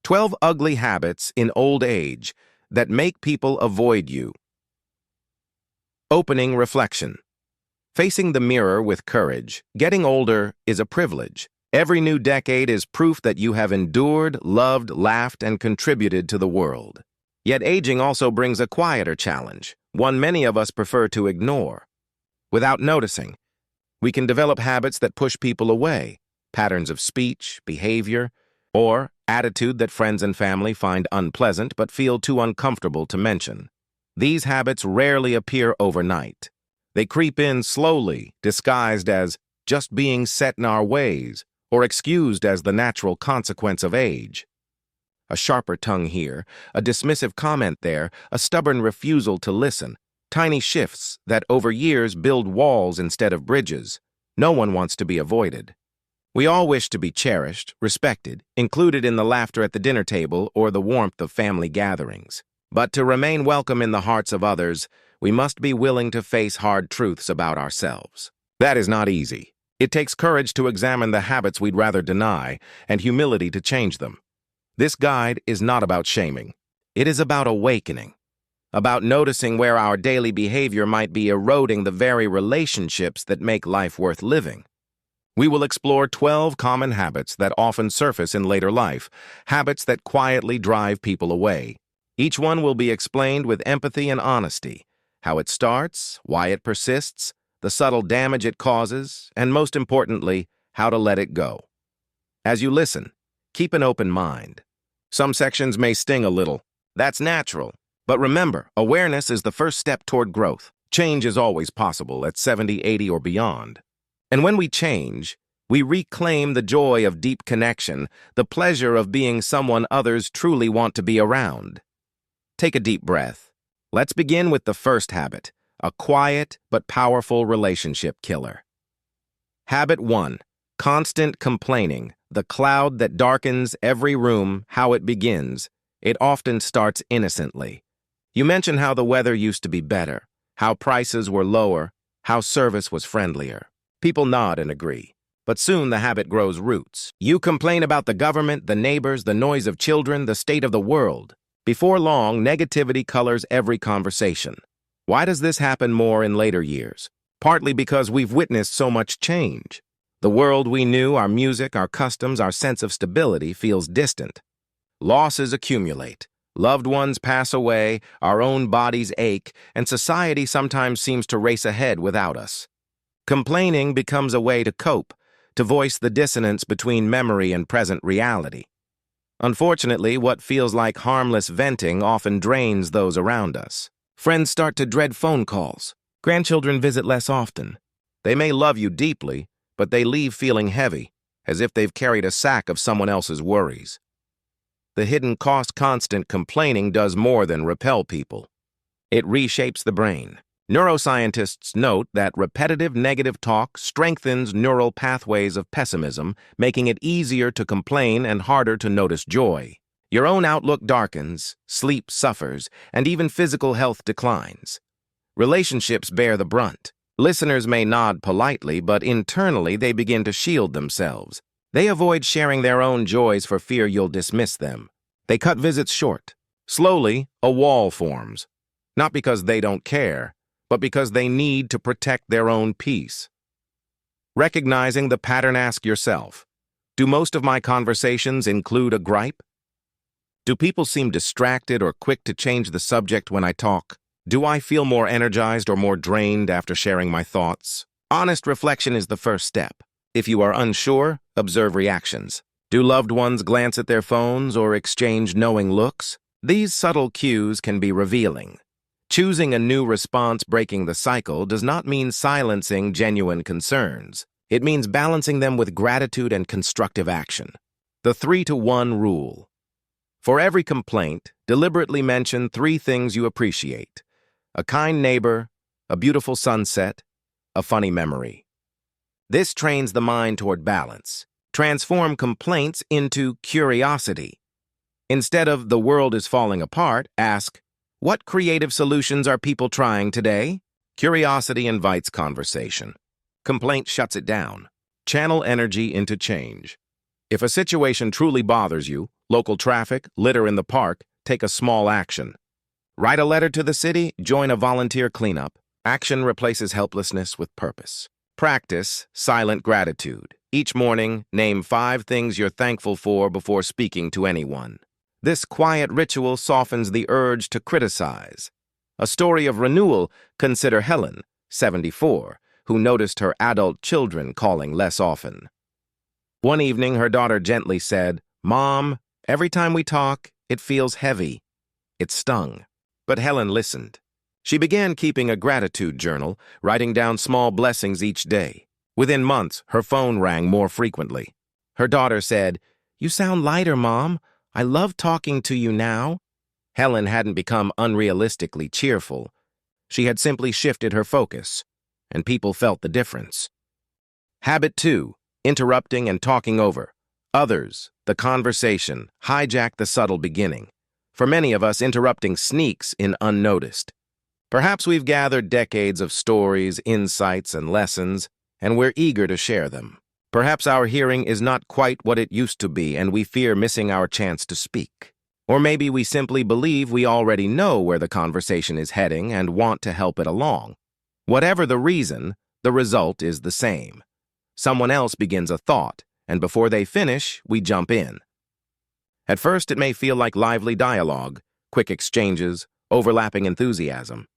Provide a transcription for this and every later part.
12 ugly habits in old age that make people avoid you. Opening reflection. Facing the mirror with courage. Getting older is a privilege. Every new decade is proof that you have endured, loved, laughed, and contributed to the world. Yet aging also brings a quieter challenge, one many of us prefer to ignore. Without noticing, we can develop habits that push people away, patterns of speech, behavior, or attitude that friends and family find unpleasant but feel too uncomfortable to mention. These habits rarely appear overnight. They creep in slowly, disguised as just being set in our ways, or excused as the natural consequence of age. A sharper tongue here, a dismissive comment there, a stubborn refusal to listen, tiny shifts that over years build walls instead of bridges. No one wants to be avoided. We all wish to be cherished, respected, included in the laughter at the dinner table or the warmth of family gatherings. But to remain welcome in the hearts of others, we must be willing to face hard truths about ourselves. That is not easy. It takes courage to examine the habits we'd rather deny and humility to change them. This guide is not about shaming. It is about awakening, about noticing where our daily behavior might be eroding the very relationships that make life worth living. We will explore 12 common habits that often surface in later life, habits that quietly drive people away. Each one will be explained with empathy and honesty, how it starts, why it persists, the subtle damage it causes, and most importantly, how to let it go. As you listen, keep an open mind. Some sections may sting a little. That's natural. But remember, awareness is the first step toward growth. Change is always possible at 70, 80, or beyond. And when we change, we reclaim the joy of deep connection, the pleasure of being someone others truly want to be around. Take a deep breath. Let's begin with the first habit, a quiet but powerful relationship killer. Habit 1. Constant complaining, the cloud that darkens every room. How it begins. It often starts innocently. You mention how the weather used to be better, how prices were lower, how service was friendlier. People nod and agree. But soon the habit grows roots. You complain about the government, the neighbors, the noise of children, the state of the world. Before long, negativity colors every conversation. Why does this happen more in later years? Partly because we've witnessed so much change. The world we knew, our music, our customs, our sense of stability feels distant. Losses accumulate. Loved ones pass away, our own bodies ache, and society sometimes seems to race ahead without us. Complaining becomes a way to cope, to voice the dissonance between memory and present reality. Unfortunately, what feels like harmless venting often drains those around us. Friends start to dread phone calls. Grandchildren visit less often. They may love you deeply, but they leave feeling heavy, as if they've carried a sack of someone else's worries. The hidden cost constant complaining does more than repel people. It reshapes the brain. Neuroscientists note that repetitive negative talk strengthens neural pathways of pessimism, making it easier to complain and harder to notice joy. Your own outlook darkens, sleep suffers, and even physical health declines. Relationships bear the brunt. Listeners may nod politely, but internally they begin to shield themselves. They avoid sharing their own joys for fear you'll dismiss them. They cut visits short. Slowly, a wall forms. Not because they don't care, but because they need to protect their own peace. Recognizing the pattern, ask yourself, do most of my conversations include a gripe? Do people seem distracted or quick to change the subject when I talk? Do I feel more energized or more drained after sharing my thoughts? Honest reflection is the first step. If you are unsure, observe reactions. Do loved ones glance at their phones or exchange knowing looks? These subtle cues can be revealing. Choosing a new response breaking the cycle does not mean silencing genuine concerns. It means balancing them with gratitude and constructive action. The 3-to-1 rule. For every complaint, deliberately mention 3 things you appreciate: a kind neighbor, a beautiful sunset, a funny memory. This trains the mind toward balance. Transform complaints into curiosity. Instead of "the world is falling apart," ask, what creative solutions are people trying today? Curiosity invites conversation. Complaint shuts it down. Channel energy into change. If a situation truly bothers you, Local traffic, litter in the park, take a small action. Write a letter to the city, join a volunteer cleanup. Action replaces helplessness with purpose. Practice silent gratitude. Each morning, name 5 things you're thankful for before speaking to anyone. This quiet ritual softens the urge to criticize. A story of renewal, consider Helen, 74, who noticed her adult children calling less often. One evening, her daughter gently said, "Mom, every time we talk, it feels heavy." It stung. But Helen listened. She began keeping a gratitude journal, writing down small blessings each day. Within months, her phone rang more frequently. Her daughter said, "You sound lighter, Mom. I love talking to you now." Helen hadn't become unrealistically cheerful. She had simply shifted her focus, and people felt the difference. Habit 2. Interrupting and talking over. Others, the conversation, hijack the subtle beginning. For many of us, interrupting sneaks in unnoticed. Perhaps we've gathered decades of stories, insights, and lessons, and we're eager to share them. Perhaps our hearing is not quite what it used to be, and we fear missing our chance to speak. Or maybe we simply believe we already know where the conversation is heading and want to help it along. Whatever the reason, the result is the same. Someone else begins a thought, and before they finish, we jump in. At first, it may feel like lively dialogue, quick exchanges, overlapping enthusiasm.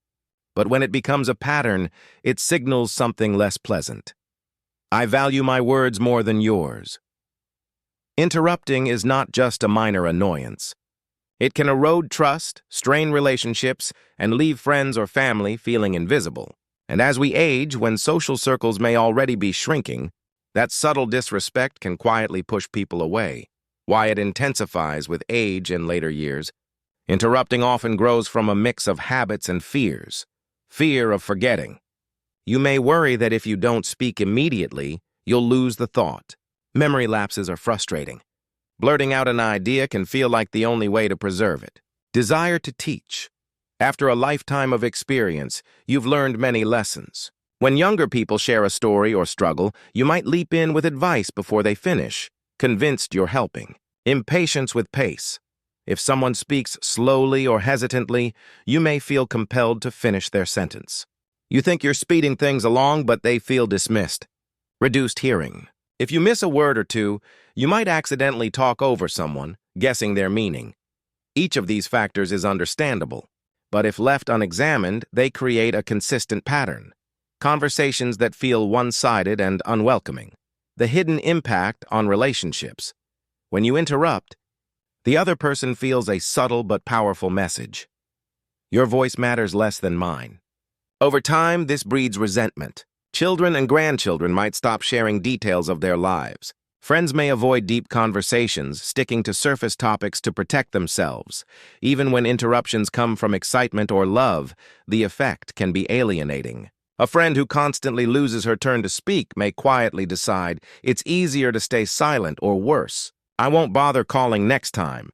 But when it becomes a pattern, it signals something less pleasant. I value my words more than yours. Interrupting is not just a minor annoyance. It can erode trust, strain relationships, and leave friends or family feeling invisible. And as we age, when social circles may already be shrinking, that subtle disrespect can quietly push people away. Why it intensifies with age in later years. Interrupting often grows from a mix of habits and fears. Fear of forgetting. You may worry that if you don't speak immediately, you'll lose the thought. Memory lapses are frustrating. Blurting out an idea can feel like the only way to preserve it. Desire to teach. After a lifetime of experience, you've learned many lessons. When younger people share a story or struggle, you might leap in with advice before they finish, convinced you're helping. Impatience with pace. If someone speaks slowly or hesitantly, you may feel compelled to finish their sentence. You think you're speeding things along, but they feel dismissed. Reduced hearing. If you miss a word or two, you might accidentally talk over someone, guessing their meaning. Each of these factors is understandable, but if left unexamined, they create a consistent pattern. Conversations that feel one-sided and unwelcoming. The hidden impact on relationships. When you interrupt, the other person feels a subtle but powerful message. Your voice matters less than mine. Over time, this breeds resentment. Children and grandchildren might stop sharing details of their lives. Friends may avoid deep conversations, sticking to surface topics to protect themselves. Even when interruptions come from excitement or love, the effect can be alienating. A friend who constantly loses her turn to speak may quietly decide it's easier to stay silent, or worse, I won't bother calling next time.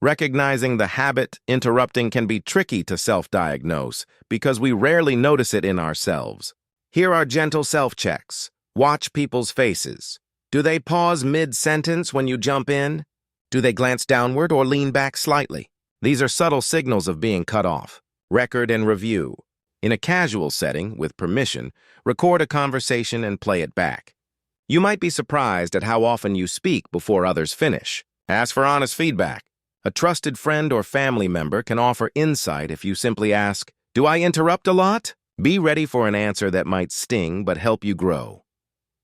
Recognizing the habit interrupting can be tricky to self-diagnose because we rarely notice it in ourselves. Here are gentle self-checks. Watch people's faces. Do they pause mid-sentence when you jump in? Do they glance downward or lean back slightly? These are subtle signals of being cut off. Record and review. In a casual setting, with permission, record a conversation and play it back. You might be surprised at how often you speak before others finish. Ask for honest feedback. A trusted friend or family member can offer insight if you simply ask, "Do I interrupt a lot?" Be ready for an answer that might sting but help you grow.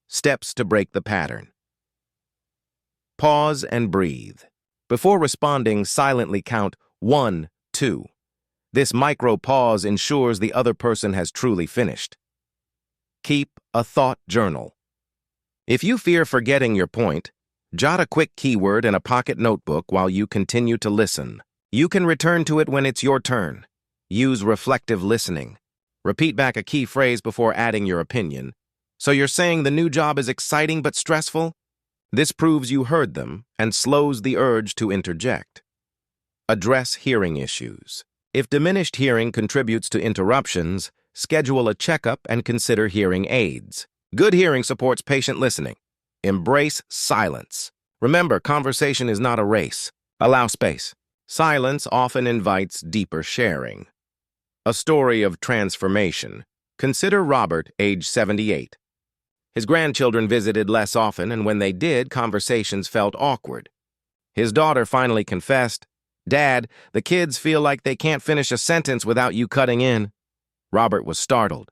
Steps to break the pattern. Pause and breathe. Before responding, silently count 1, 2. This micro pause ensures the other person has truly finished. Keep a thought journal. If you fear forgetting your point, jot a quick keyword in a pocket notebook while you continue to listen. You can return to it when it's your turn. Use reflective listening. Repeat back a key phrase before adding your opinion. So you're saying the new job is exciting but stressful? This proves you heard them and slows the urge to interject. Address hearing issues. If diminished hearing contributes to interruptions, schedule a checkup and consider hearing aids. Good hearing supports patient listening. Embrace silence. Remember, conversation is not a race. Allow space. Silence often invites deeper sharing. A story of transformation. Consider Robert, age 78. His grandchildren visited less often, and when they did, conversations felt awkward. His daughter finally confessed, "Dad, the kids feel like they can't finish a sentence without you cutting in." Robert was startled.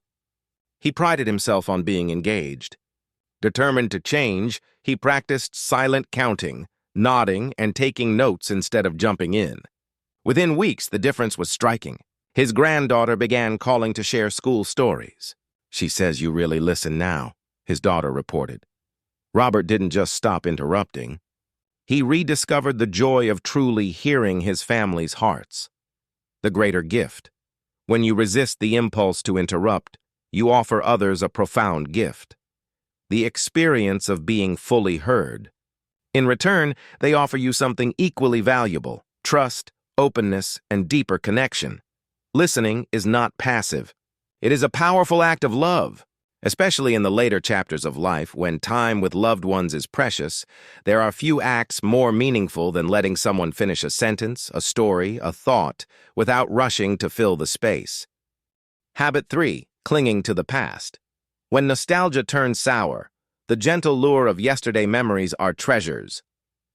He prided himself on being engaged. Determined to change, he practiced silent counting, nodding, and taking notes instead of jumping in. Within weeks, the difference was striking. His granddaughter began calling to share school stories. "She says you really listen now," his daughter reported. Robert didn't just stop interrupting. He rediscovered the joy of truly hearing his family's hearts. The greater gift. When you resist the impulse to interrupt, you offer others a profound gift. The experience of being fully heard. In return, they offer you something equally valuable: trust, openness, and deeper connection. Listening is not passive. It is a powerful act of love. Especially in the later chapters of life, when time with loved ones is precious, there are few acts more meaningful than letting someone finish a sentence, a story, a thought, without rushing to fill the space. Habit 3. Clinging to the past. When nostalgia turns sour, the gentle lure of yesterday memories are treasures.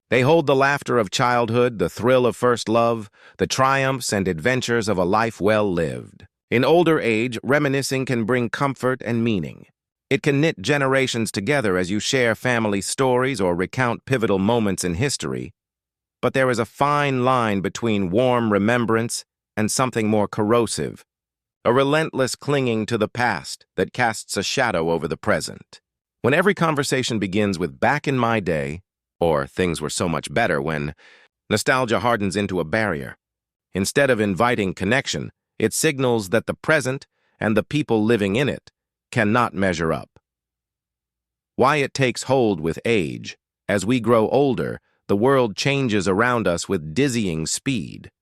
They hold the laughter of childhood, the thrill of first love, the triumphs and adventures of a life well lived. In older age, reminiscing can bring comfort and meaning. It can knit generations together as you share family stories or recount pivotal moments in history. But there is a fine line between warm remembrance and something more corrosive, a relentless clinging to the past that casts a shadow over the present. When every conversation begins with "back in my day," or "things were so much better when," nostalgia hardens into a barrier. Instead of inviting connection, it signals that the present and the people living in it cannot measure up. Why it takes hold with age. As we grow older, the world changes around us with dizzying speed.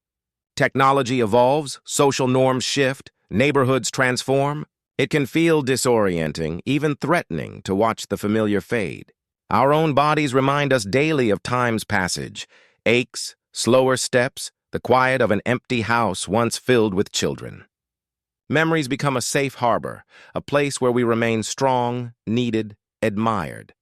Technology evolves, social norms shift, neighborhoods transform. It can feel disorienting, even threatening, to watch the familiar fade. Our own bodies remind us daily of time's passage, aches, slower steps, the quiet of an empty house once filled with children. Memories become a safe harbor, a place where we remain strong, needed, admired.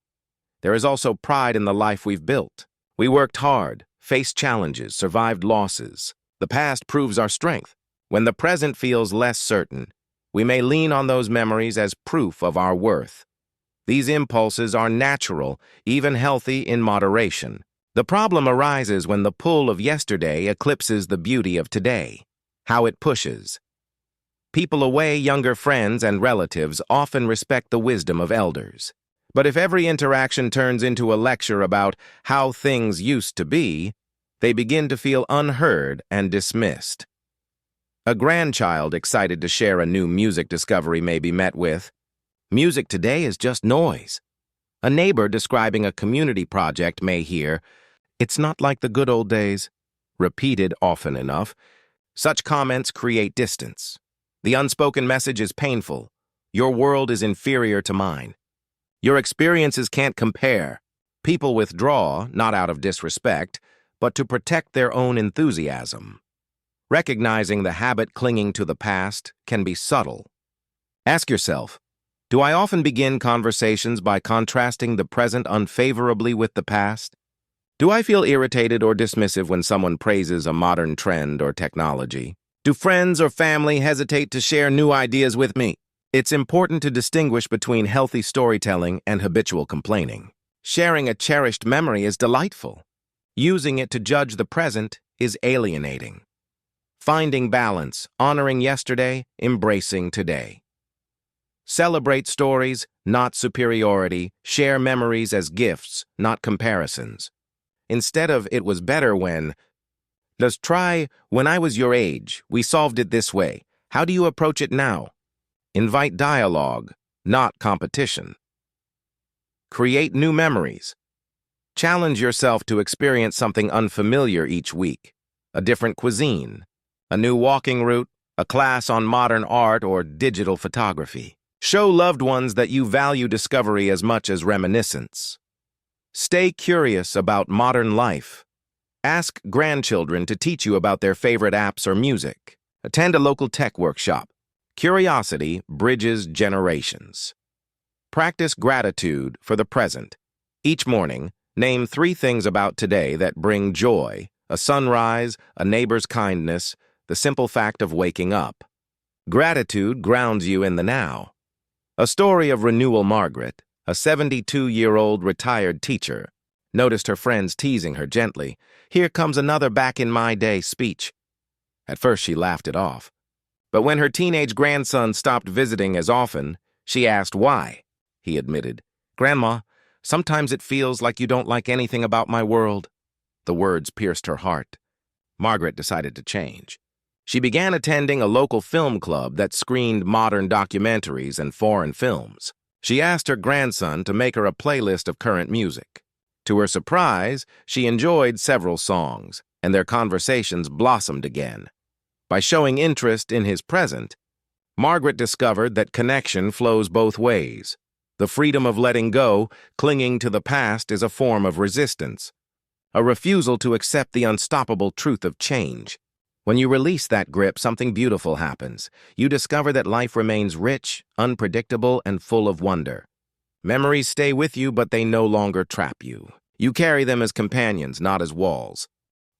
There is also pride in the life we've built. We worked hard, faced challenges, survived losses. The past proves our strength. When the present feels less certain, we may lean on those memories as proof of our worth. These impulses are natural, even healthy in moderation. The problem arises when the pull of yesterday eclipses the beauty of today. How it pushes. People away, younger friends and relatives often respect the wisdom of elders. But if every interaction turns into a lecture about how things used to be, they begin to feel unheard and dismissed. A grandchild excited to share a new music discovery may be met with, "Music today is just noise." A neighbor describing a community project may hear, "It's not like the good old days," repeated often enough. Such comments create distance. The unspoken message is painful. Your world is inferior to mine. Your experiences can't compare. People withdraw, not out of disrespect, but to protect their own enthusiasm. Recognizing the habit clinging to the past can be subtle. Ask yourself, do I often begin conversations by contrasting the present unfavorably with the past? Do I feel irritated or dismissive when someone praises a modern trend or technology? Do friends or family hesitate to share new ideas with me? It's important to distinguish between healthy storytelling and habitual complaining. Sharing a cherished memory is delightful. Using it to judge the present is alienating. Finding balance, honoring yesterday, embracing today. Celebrate stories, not superiority. Share memories as gifts, not comparisons. Instead of "it was better when," let's try "when I was your age, we solved it this way. How do you approach it now?" Invite dialogue, not competition. Create new memories. Challenge yourself to experience something unfamiliar each week. A different cuisine, a new walking route, a class on modern art or digital photography. Show loved ones that you value discovery as much as reminiscence. Stay curious about modern life. Ask grandchildren to teach you about their favorite apps or music. Attend a local tech workshop. Curiosity bridges generations. Practice gratitude for the present. Each morning, name 3 things about today that bring joy: a sunrise, a neighbor's kindness, the simple fact of waking up. Gratitude grounds you in the now. A story of renewal. Margaret, a 72-year-old retired teacher, noticed her friends teasing her gently. "Here comes another back-in-my-day speech." At first, she laughed it off. But when her teenage grandson stopped visiting as often, she asked why. He admitted, "Grandma, sometimes it feels like you don't like anything about my world." The words pierced her heart. Margaret decided to change. She began attending a local film club that screened modern documentaries and foreign films. She asked her grandson to make her a playlist of current music. To her surprise, she enjoyed several songs, and their conversations blossomed again. By showing interest in his present, Margaret discovered that connection flows both ways. The freedom of letting go, clinging to the past, is a form of resistance, a refusal to accept the unstoppable truth of change. When you release that grip, something beautiful happens. You discover that life remains rich, unpredictable, and full of wonder. Memories stay with you, but they no longer trap you. You carry them as companions, not as walls.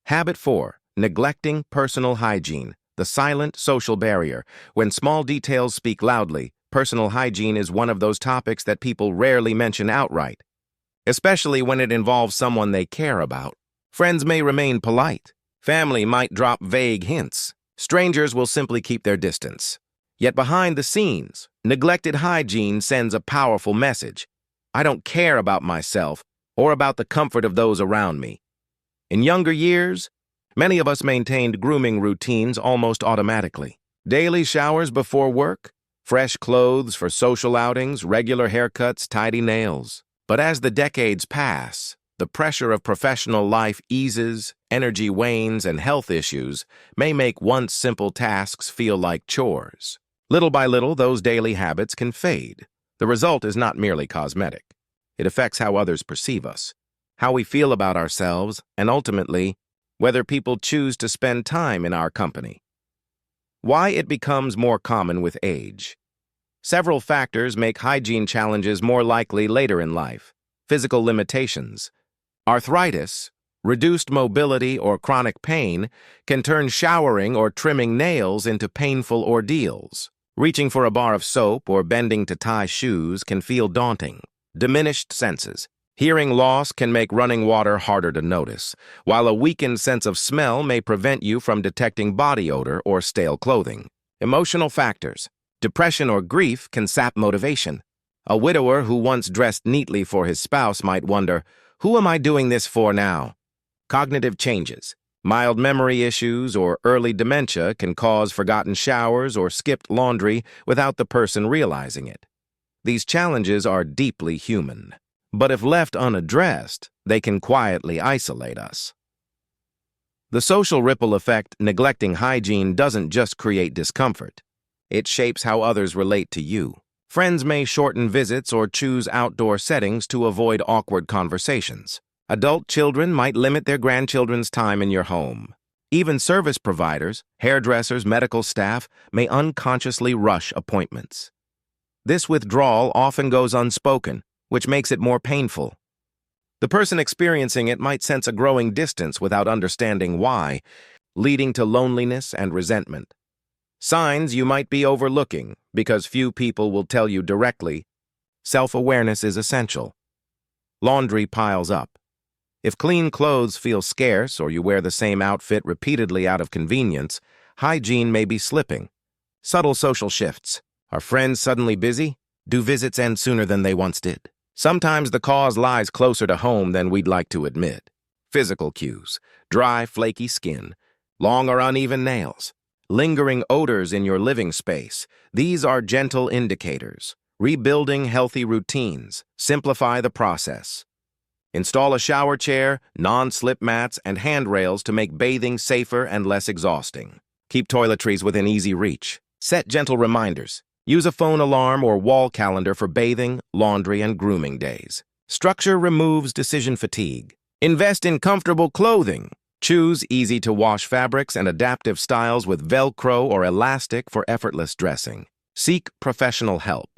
Habit 4. Neglecting personal hygiene, the silent social barrier. When small details speak loudly, personal hygiene is one of those topics that people rarely mention outright, especially when it involves someone they care about. Friends may remain polite. Family might drop vague hints. Strangers will simply keep their distance. Yet behind the scenes, neglected hygiene sends a powerful message. I don't care about myself or about the comfort of those around me. In younger years, many of us maintained grooming routines almost automatically. Daily showers before work, fresh clothes for social outings, regular haircuts, tidy nails. But as the decades pass, the pressure of professional life eases, energy wanes, and health issues may make once simple tasks feel like chores. Little by little, those daily habits can fade. The result is not merely cosmetic. It affects how others perceive us, how we feel about ourselves, and ultimately, whether people choose to spend time in our company. Why it becomes more common with age. Several factors make hygiene challenges more likely later in life. Physical limitations. Arthritis, reduced mobility, or chronic pain can turn showering or trimming nails into painful ordeals. Reaching for a bar of soap or bending to tie shoes can feel daunting. Diminished senses. Hearing loss can make running water harder to notice, while a weakened sense of smell may prevent you from detecting body odor or stale clothing. Emotional factors. Depression or grief can sap motivation. A widower who once dressed neatly for his spouse might wonder, "Who am I doing this for now?" Cognitive changes. Mild memory issues or early dementia can cause forgotten showers or skipped laundry without the person realizing it. These challenges are deeply human. But if left unaddressed, they can quietly isolate us. The social ripple effect. Neglecting hygiene doesn't just create discomfort. It shapes how others relate to you. Friends may shorten visits or choose outdoor settings to avoid awkward conversations. Adult children might limit their grandchildren's time in your home. Even service providers, hairdressers, medical staff may unconsciously rush appointments. This withdrawal often goes unspoken, which makes it more painful. The person experiencing it might sense a growing distance without understanding why, leading to loneliness and resentment. Signs you might be overlooking, because few people will tell you directly. Self-awareness is essential. Laundry piles up. If clean clothes feel scarce or you wear the same outfit repeatedly out of convenience, hygiene may be slipping. Subtle social shifts. Are friends suddenly busy? Do visits end sooner than they once did? Sometimes the cause lies closer to home than we'd like to admit. Physical cues. Dry, flaky skin. Long or uneven nails. Lingering odors in your living space. These are gentle indicators. Rebuilding healthy routines. Simplify the process. Install a shower chair, non-slip mats, and handrails to make bathing safer and less exhausting. Keep toiletries within easy reach. Set gentle reminders. Use a phone alarm or wall calendar for bathing, laundry, and grooming days. Structure removes decision fatigue. Invest in comfortable clothing. Choose easy-to-wash fabrics and adaptive styles with Velcro or elastic for effortless dressing. Seek professional help.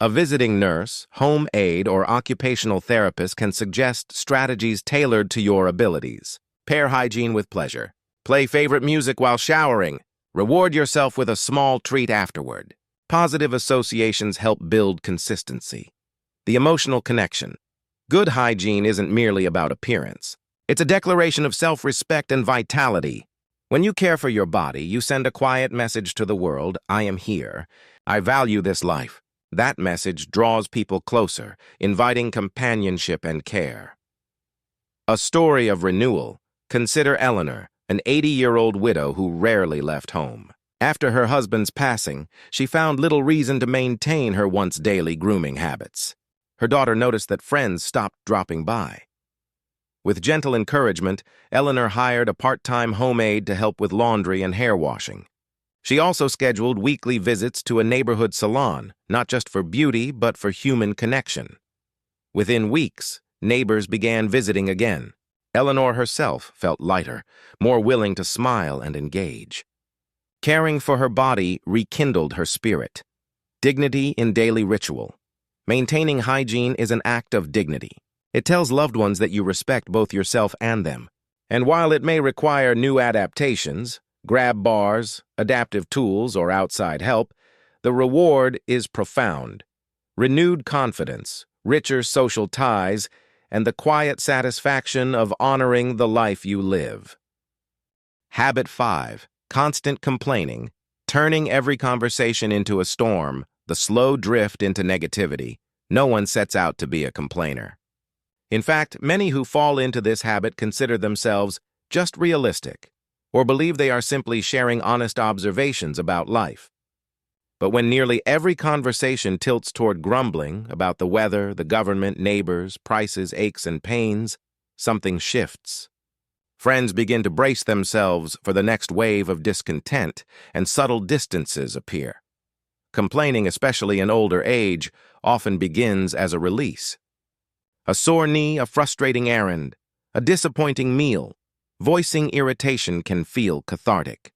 A visiting nurse, home aide, or occupational therapist can suggest strategies tailored to your abilities. Pair hygiene with pleasure. Play favorite music while showering. Reward yourself with a small treat afterward. Positive associations help build consistency. The emotional connection. Good hygiene isn't merely about appearance. It's a declaration of self-respect and vitality. When you care for your body, you send a quiet message to the world: I am here. I value this life. That message draws people closer, inviting companionship and care. A story of renewal. Consider Eleanor, an 80-year-old widow who rarely left home. After her husband's passing, she found little reason to maintain her once daily grooming habits. Her daughter noticed that friends stopped dropping by. With gentle encouragement, Eleanor hired a part-time home aide to help with laundry and hair washing. She also scheduled weekly visits to a neighborhood salon, not just for beauty, but for human connection. Within weeks, neighbors began visiting again. Eleanor herself felt lighter, more willing to smile and engage. Caring for her body rekindled her spirit. Dignity in daily ritual. Maintaining hygiene is an act of dignity. It tells loved ones that you respect both yourself and them. And while it may require new adaptations, grab bars, adaptive tools, or outside help, the reward is profound. Renewed confidence, richer social ties, and the quiet satisfaction of honoring the life you live. Habit 5. Constant complaining, turning every conversation into a storm, the slow drift into negativity. No one sets out to be a complainer. In fact, many who fall into this habit consider themselves just realistic, or believe they are simply sharing honest observations about life. But when nearly every conversation tilts toward grumbling about the weather, the government, neighbors, prices, aches, and pains, something shifts. Friends begin to brace themselves for the next wave of discontent, and subtle distances appear. Complaining, especially in older age, often begins as a release. A sore knee, a frustrating errand, a disappointing meal. Voicing irritation can feel cathartic.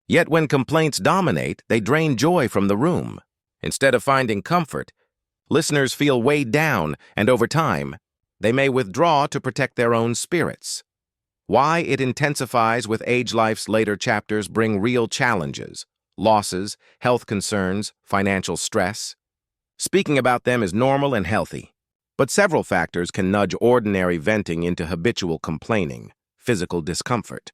Yet when complaints dominate, they drain joy from the room. Instead of finding comfort, listeners feel weighed down, and over time, they may withdraw to protect their own spirits. Why it intensifies with age life's later chapters bring real challenges, losses, health concerns, financial stress. Speaking about them is normal and healthy, but several factors can nudge ordinary venting into habitual complaining, physical discomfort.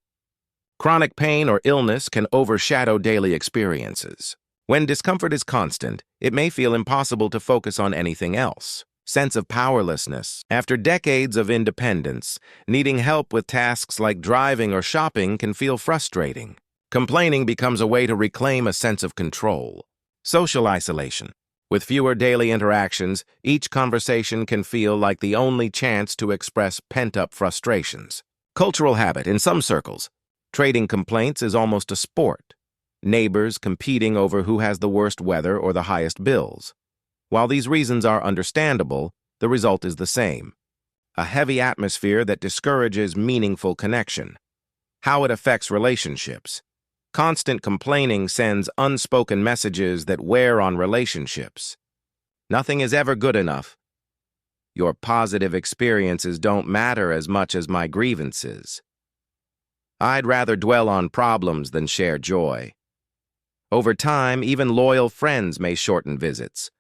Chronic pain or illness can overshadow daily experiences. When discomfort is constant, it may feel impossible to focus on anything else. Sense of powerlessness. After decades of independence, needing help with tasks like driving or shopping can feel frustrating. Complaining becomes a way to reclaim a sense of control. Social isolation. With fewer daily interactions, each conversation can feel like the only chance to express pent-up frustrations. Cultural habit. In some circles, trading complaints is almost a sport. Neighbors competing over who has the worst weather or the highest bills. While these reasons are understandable, the result is the same. A heavy atmosphere that discourages meaningful connection. How it affects relationships. Constant complaining sends unspoken messages that wear on relationships. Nothing is ever good enough. Your positive experiences don't matter as much as my grievances. I'd rather dwell on problems than share joy. Over time, even loyal friends may shorten visits,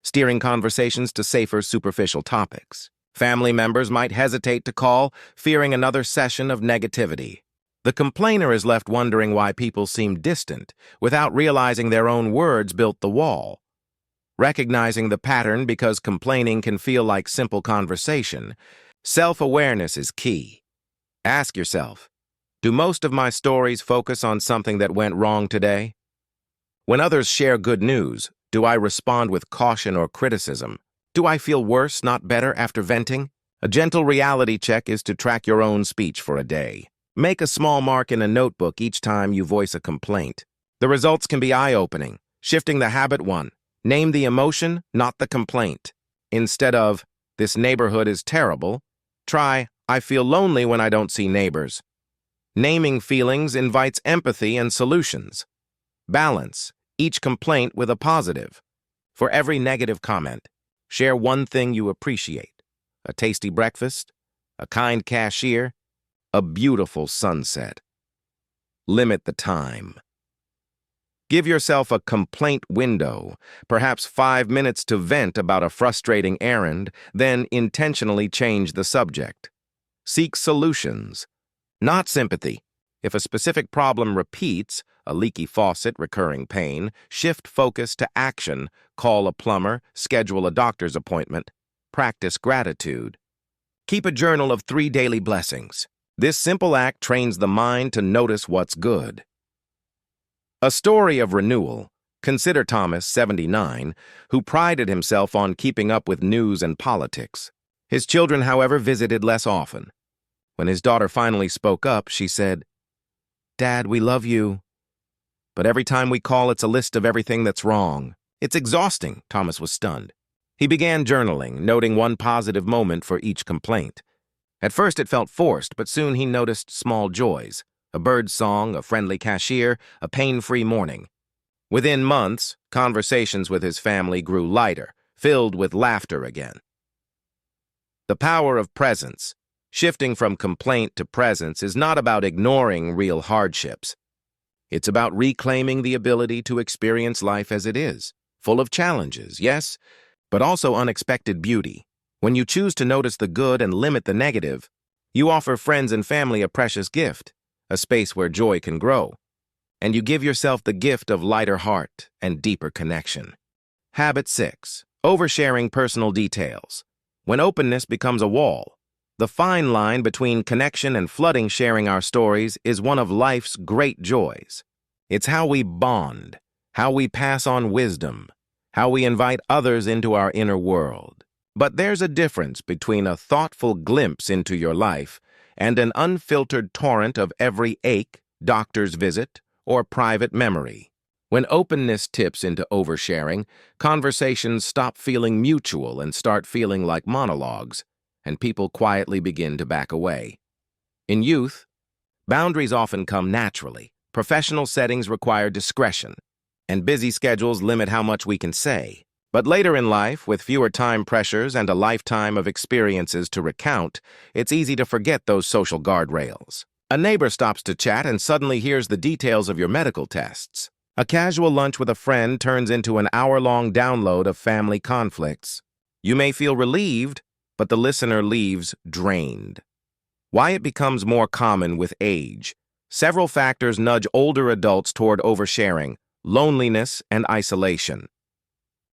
steering conversations to safer, superficial topics. Family members might hesitate to call, fearing another session of negativity. The complainer is left wondering why people seem distant, without realizing their own words built the wall. Recognizing the pattern because complaining can feel like simple conversation, self-awareness is key. Ask yourself, do most of my stories focus on something that went wrong today? When others share good news, do I respond with caution or criticism? Do I feel worse, not better, after venting? A gentle reality check is to track your own speech for a day. Make a small mark in a notebook each time you voice a complaint. The results can be eye-opening. Shifting the habit 1. Name the emotion, not the complaint. Instead of, "This neighborhood is terrible." Try, "I feel lonely when I don't see neighbors." Naming feelings invites empathy and solutions. Balance each complaint with a positive. For every negative comment, share one thing you appreciate: a tasty breakfast, a kind cashier, a beautiful sunset. Limit the time. Give yourself a complaint window, perhaps 5 minutes to vent about a frustrating errand, then intentionally change the subject. Seek solutions, not sympathy. If a specific problem repeats, a leaky faucet, recurring pain, shift focus to action, call a plumber, schedule a doctor's appointment, practice gratitude. Keep a journal of 3 daily blessings. This simple act trains the mind to notice what's good. A story of renewal. Consider Thomas, 79, who prided himself on keeping up with news and politics. His children, however, visited less often. When his daughter finally spoke up, she said, "Dad, we love you, but every time we call, it's a list of everything that's wrong." "It's exhausting." Thomas was stunned. He began journaling, noting one positive moment for each complaint. At first it felt forced, but soon he noticed small joys: a bird's song, a friendly cashier, a pain-free morning. Within months, conversations with his family grew lighter, filled with laughter again. The power of presence. Shifting from complaint to presence is not about ignoring real hardships. It's about reclaiming the ability to experience life as it is, full of challenges, yes, but also unexpected beauty. When you choose to notice the good and limit the negative, you offer friends and family a precious gift, a space where joy can grow, and you give yourself the gift of lighter heart and deeper connection. Habit 6. Oversharing personal details. When openness becomes a wall. The fine line between connection and flooding sharing our stories is one of life's great joys. It's how we bond, how we pass on wisdom, how we invite others into our inner world. But there's a difference between a thoughtful glimpse into your life and an unfiltered torrent of every ache, doctor's visit, or private memory. When openness tips into oversharing, conversations stop feeling mutual and start feeling like monologues, and people quietly begin to back away. In youth, boundaries often come naturally. Professional settings require discretion, and busy schedules limit how much we can say. But later in life, with fewer time pressures and a lifetime of experiences to recount, it's easy to forget those social guardrails. A neighbor stops to chat and suddenly hears the details of your medical tests. A casual lunch with a friend turns into an hour-long download of family conflicts. You may feel relieved, but the listener leaves drained. Why it becomes more common with age. Several factors nudge older adults toward oversharing: loneliness and isolation.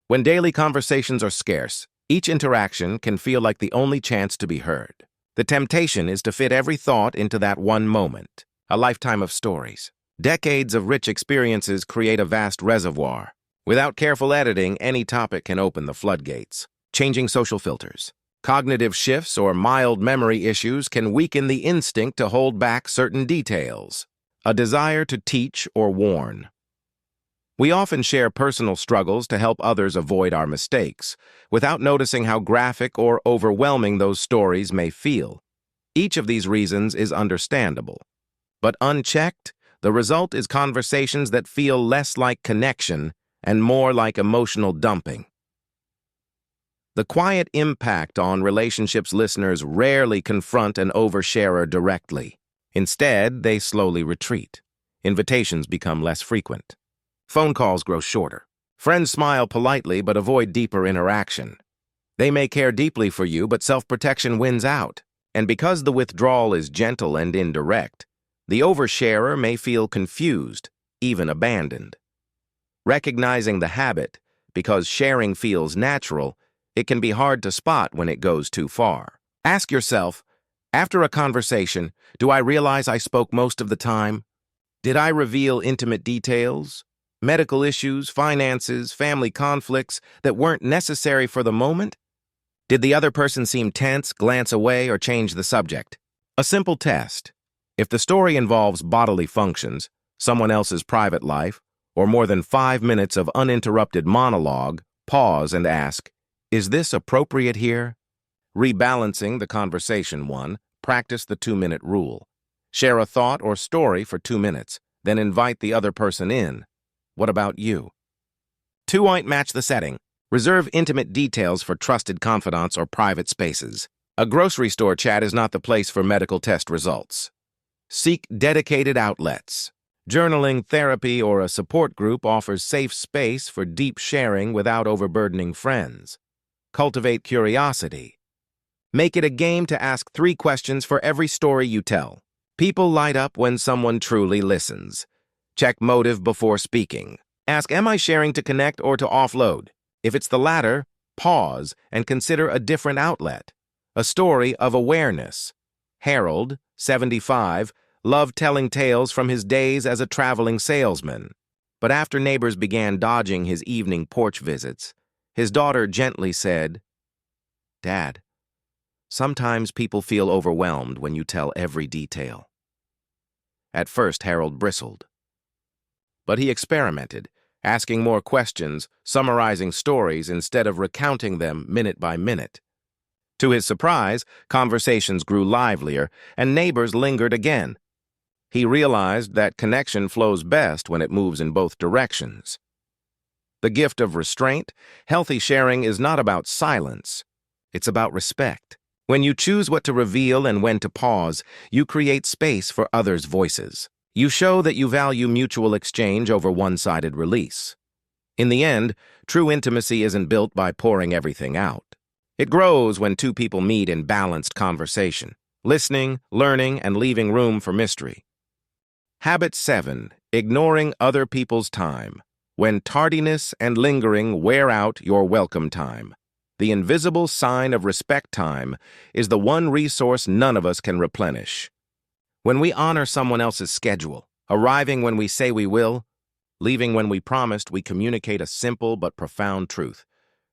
When daily conversations are scarce, each interaction can feel like the only chance to be heard. The temptation is to fit every thought into that one moment. A lifetime of stories. Decades of rich experiences create a vast reservoir. Without careful editing, any topic can open the floodgates. Changing social filters. Cognitive shifts or mild memory issues can weaken the instinct to hold back certain details. A desire to teach or warn. We often share personal struggles to help others avoid our mistakes, without noticing how graphic or overwhelming those stories may feel. Each of these reasons is understandable. But unchecked, the result is conversations that feel less like connection and more like emotional dumping. The quiet impact on relationships. Listeners rarely confront an oversharer directly. Instead, they slowly retreat. Invitations become less frequent. Phone calls grow shorter. Friends smile politely but avoid deeper interaction. They may care deeply for you, but self-protection wins out. And because the withdrawal is gentle and indirect, the oversharer may feel confused, even abandoned. Recognizing the habit, because sharing feels natural, it can be hard to spot when it goes too far. Ask yourself, after a conversation, do I realize I spoke most of the time? Did I reveal intimate details? Medical issues, finances, family conflicts that weren't necessary for the moment? Did the other person seem tense, glance away, or change the subject? A simple test. If the story involves bodily functions, someone else's private life, or more than 5 minutes of uninterrupted monologue, pause and ask, is this appropriate here? Rebalancing the conversation. 1. Practice the 2-minute rule. Share a thought or story for 2 minutes, then invite the other person in. What about you? 2. Match the setting. Reserve intimate details for trusted confidants or private spaces. A grocery store chat is not the place for medical test results. Seek dedicated outlets. Journaling, therapy, or a support group offers safe space for deep sharing without overburdening friends. Cultivate curiosity. Make it a game to ask 3 questions for every story you tell. People light up when someone truly listens. Check motive before speaking. Ask, am I sharing to connect or to offload? If it's the latter, pause and consider a different outlet. A story of awareness. Harold, 75, loved telling tales from his days as a traveling salesman. But after neighbors began dodging his evening porch visits, his daughter gently said, "Dad, sometimes people feel overwhelmed when you tell every detail." At first, Harold bristled. But he experimented, asking more questions, summarizing stories instead of recounting them minute by minute. To his surprise, conversations grew livelier, and neighbors lingered again. He realized that connection flows best when it moves in both directions. The gift of restraint, healthy sharing is not about silence. It's about respect. When you choose what to reveal and when to pause, you create space for others' voices. You show that you value mutual exchange over one-sided release. In the end, true intimacy isn't built by pouring everything out. It grows when 2 people meet in balanced conversation, listening, learning, and leaving room for mystery. Habit 7. Ignoring other people's time. When tardiness and lingering wear out your welcome time. The invisible sign of respect time is the one resource none of us can replenish. When we honor someone else's schedule, arriving when we say we will, leaving when we promised, we communicate a simple but profound truth.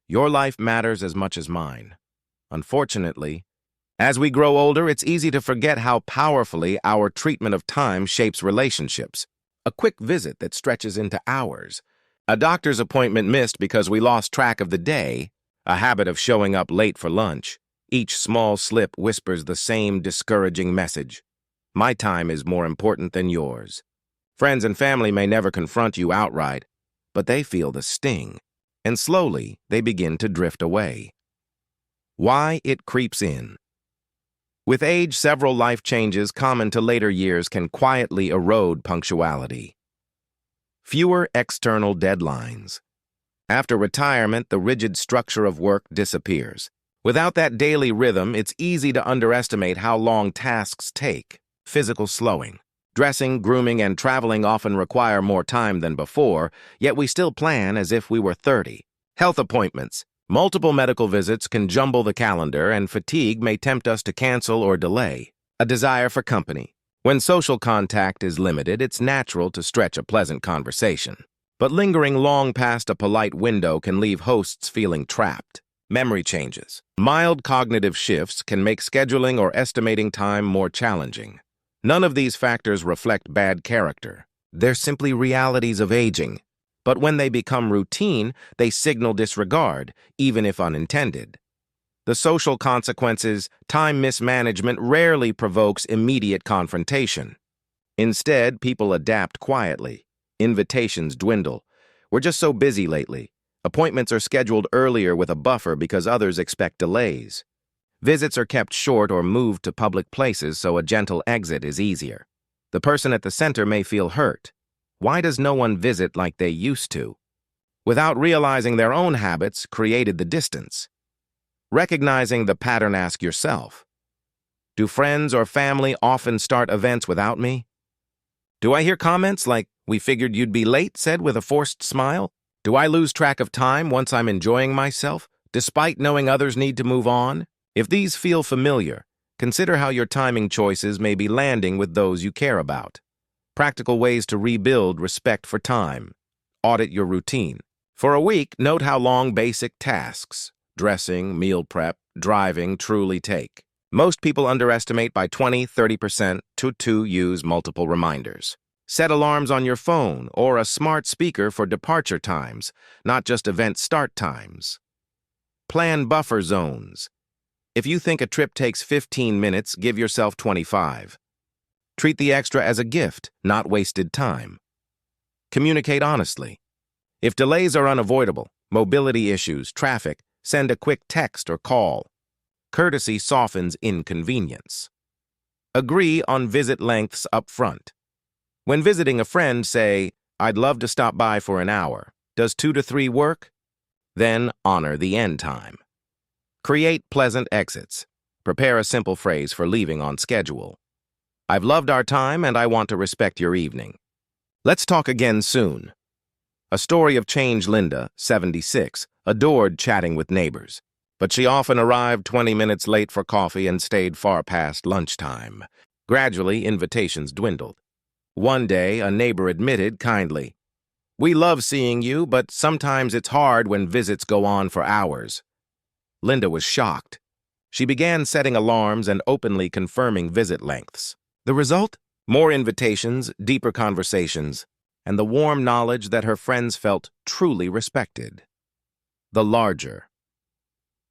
Your life matters as much as mine. Unfortunately, as we grow older, it's easy to forget how powerfully our treatment of time shapes relationships. A quick visit that stretches into hours. A doctor's appointment missed because we lost track of the day. A habit of showing up late for lunch. Each small slip whispers the same discouraging message. My time is more important than yours. Friends and family may never confront you outright, but they feel the sting, and slowly they begin to drift away. Why it creeps in. With age, several life changes common to later years can quietly erode punctuality. Fewer external deadlines. After retirement, the rigid structure of work disappears. Without that daily rhythm, it's easy to underestimate how long tasks take. Physical slowing. Dressing, grooming, and traveling often require more time than before, yet we still plan as if we were 30. Health appointments. Multiple medical visits can jumble the calendar, and fatigue may tempt us to cancel or delay. A desire for company. When social contact is limited, it's natural to stretch a pleasant conversation. But lingering long past a polite window can leave hosts feeling trapped. Memory changes. Mild cognitive shifts can make scheduling or estimating time more challenging. None of these factors reflect bad character. They're simply realities of aging. But when they become routine, they signal disregard, even if unintended. The social consequences, time mismanagement rarely provokes immediate confrontation. Instead, people adapt quietly. Invitations dwindle. We're just so busy lately. Appointments are scheduled earlier with a buffer because others expect delays. Visits are kept short or moved to public places so a gentle exit is easier. The person at the center may feel hurt. Why does no one visit like they used to? Without realizing their own habits created the distance. Recognizing the pattern, ask yourself, do friends or family often start events without me? Do I hear comments like, "We figured you'd be late," said with a forced smile? Do I lose track of time once I'm enjoying myself, despite knowing others need to move on? If these feel familiar, consider how your timing choices may be landing with those you care about. Practical ways to rebuild respect for time. Audit your routine. For a week, note how long basic tasks, dressing, meal prep, driving, truly take. Most people underestimate by 20–30% to use multiple reminders. Set alarms on your phone or a smart speaker for departure times, not just event start times. Plan buffer zones. If you think a trip takes 15 minutes, give yourself 25. Treat the extra as a gift, not wasted time. Communicate honestly. If delays are unavoidable, mobility issues, traffic, send a quick text or call. Courtesy softens inconvenience. Agree on visit lengths up front. When visiting a friend, say, "I'd love to stop by for an hour. Does 2 to 3 work?" Then honor the end time. Create pleasant exits. Prepare a simple phrase for leaving on schedule. "I've loved our time and I want to respect your evening. Let's talk again soon." A story of change. Linda, 76, adored chatting with neighbors, but she often arrived 20 minutes late for coffee and stayed far past lunchtime. Gradually, invitations dwindled. One day, a neighbor admitted kindly, "We love seeing you, but sometimes it's hard when visits go on for hours." Linda was shocked. She began setting alarms and openly confirming visit lengths. The result? More invitations, deeper conversations, and the warm knowledge that her friends felt truly respected. The larger.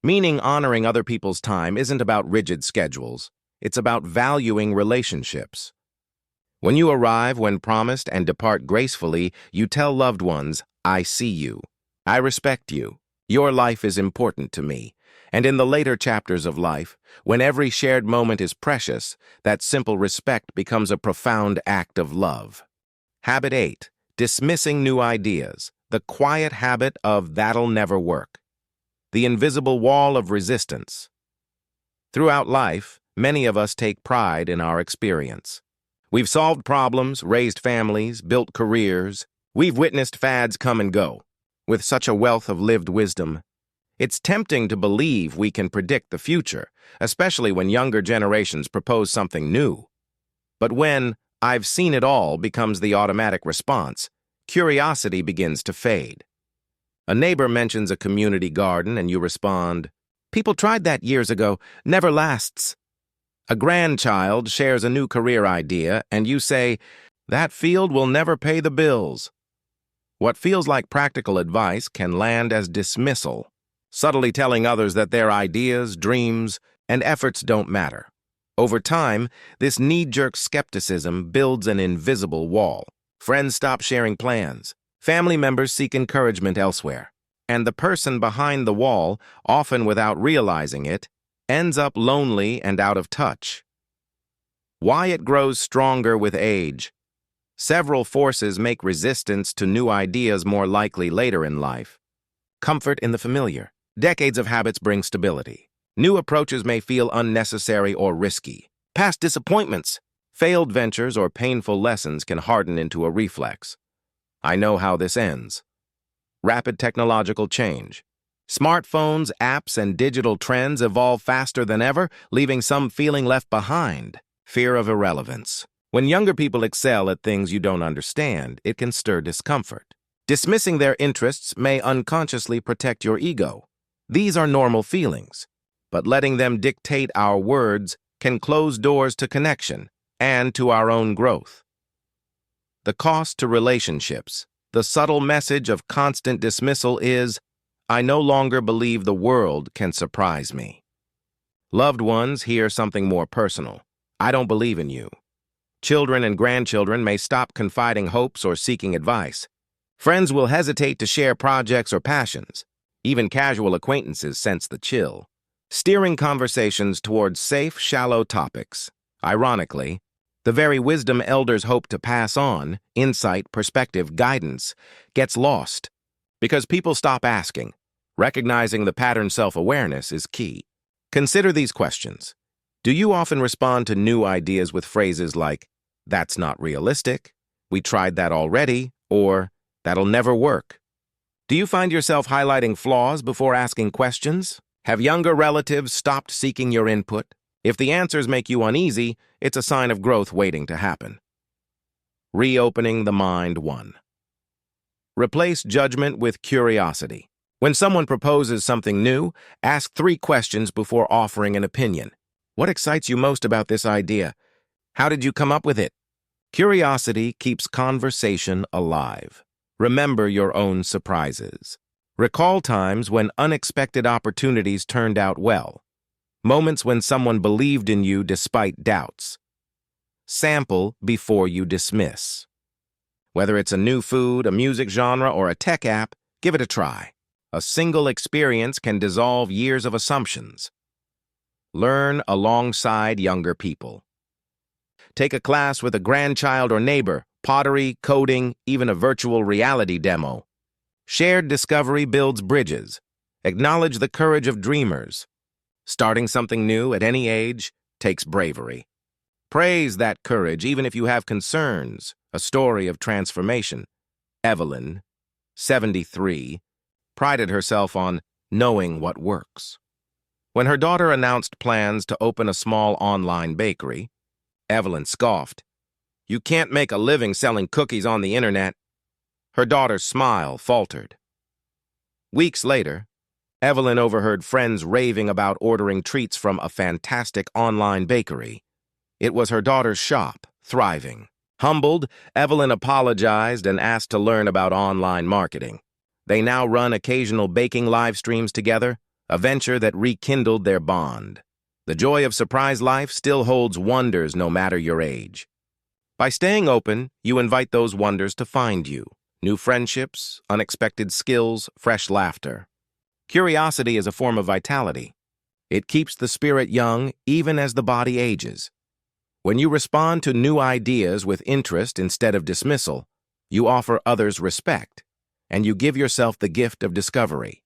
Meaning honoring other people's time isn't about rigid schedules. It's about valuing relationships. When you arrive when promised and depart gracefully, you tell loved ones, "I see you. I respect you. Your life is important to me." And in the later chapters of life, when every shared moment is precious, that simple respect becomes a profound act of love. Habit 8. Dismissing new ideas. The quiet habit of "that'll never work." The invisible wall of resistance. Throughout life, many of us take pride in our experience. We've solved problems, raised families, built careers. We've witnessed fads come and go. With such a wealth of lived wisdom, it's tempting to believe we can predict the future, especially when younger generations propose something new. But when "I've seen it all" becomes the automatic response, curiosity begins to fade. A neighbor mentions a community garden and you respond, "People tried that years ago, never lasts." A grandchild shares a new career idea and you say, "That field will never pay the bills." What feels like practical advice can land as dismissal, subtly telling others that their ideas, dreams, and efforts don't matter. Over time, this knee-jerk skepticism builds an invisible wall. Friends stop sharing plans. Family members seek encouragement elsewhere. And the person behind the wall, often without realizing it, ends up lonely and out of touch. Why it grows stronger with age. Several forces make resistance to new ideas more likely later in life. Comfort in the familiar. Decades of habits bring stability. New approaches may feel unnecessary or risky. Past disappointments, failed ventures, or painful lessons can harden into a reflex. I know how this ends. Rapid technological change. Smartphones, apps, and digital trends evolve faster than ever, leaving some feeling left behind. Fear of irrelevance. When younger people excel at things you don't understand, it can stir discomfort. Dismissing their interests may unconsciously protect your ego. These are normal feelings, but letting them dictate our words can close doors to connection and to our own growth. The cost to relationships. The subtle message of constant dismissal is, "I no longer believe the world can surprise me." Loved ones hear something more personal. "I don't believe in you." Children and grandchildren may stop confiding hopes or seeking advice. Friends will hesitate to share projects or passions. Even casual acquaintances sense the chill, steering conversations towards safe, shallow topics. Ironically, the very wisdom elders hope to pass on, insight, perspective, guidance, gets lost because people stop asking. Recognizing the pattern self-awareness is key. Consider these questions. Do you often respond to new ideas with phrases like, "That's not realistic," "We tried that already," or "That'll never work"? Do you find yourself highlighting flaws before asking questions? Have younger relatives stopped seeking your input? If the answers make you uneasy, it's a sign of growth waiting to happen. Reopening the mind. 1. Replace judgment with curiosity. When someone proposes something new, ask 3 questions before offering an opinion. What excites you most about this idea? How did you come up with it? Curiosity keeps conversation alive. Remember your own surprises. Recall times when unexpected opportunities turned out well. Moments when someone believed in you despite doubts. Sample before you dismiss. Whether it's a new food, a music genre, or a tech app, give it a try. A single experience can dissolve years of assumptions. Learn alongside younger people. Take a class with a grandchild or neighbor, pottery, coding, even a virtual reality demo. Shared discovery builds bridges. Acknowledge the courage of dreamers. Starting something new at any age takes bravery. Praise that courage even if you have concerns. A story of transformation. Evelyn, 73, prided herself on knowing what works. When her daughter announced plans to open a small online bakery, Evelyn scoffed. "You can't make a living selling cookies on the internet." Her daughter's smile faltered. Weeks later, Evelyn overheard friends raving about ordering treats from a fantastic online bakery. It was her daughter's shop, thriving. Humbled, Evelyn apologized and asked to learn about online marketing. They now run occasional baking live streams together, a venture that rekindled their bond. The joy of surprise life still holds wonders no matter your age. By staying open, you invite those wonders to find you. New friendships, unexpected skills, fresh laughter. Curiosity is a form of vitality. It keeps the spirit young even as the body ages. When you respond to new ideas with interest instead of dismissal, you offer others respect, and you give yourself the gift of discovery.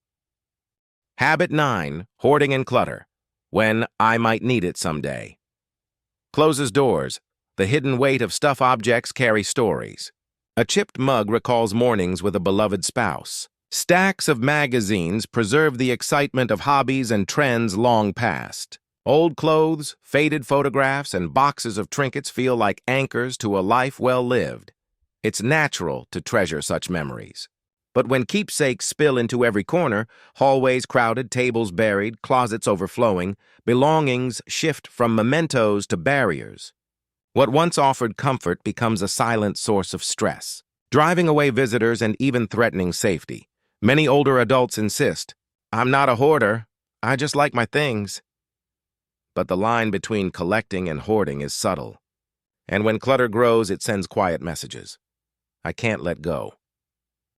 Habit 9, Hoarding and Clutter. When I might need it someday. Closes doors. The hidden weight of stuffed objects carry stories. A chipped mug recalls mornings with a beloved spouse. Stacks of magazines preserve the excitement of hobbies and trends long past. Old clothes, faded photographs, and boxes of trinkets feel like anchors to a life well lived. It's natural to treasure such memories. But when keepsakes spill into every corner, hallways crowded, tables buried, closets overflowing, belongings shift from mementos to barriers. What once offered comfort becomes a silent source of stress, driving away visitors and even threatening safety. Many older adults insist, "I'm not a hoarder, I just like my things." But the line between collecting and hoarding is subtle. And when clutter grows, it sends quiet messages. I can't let go.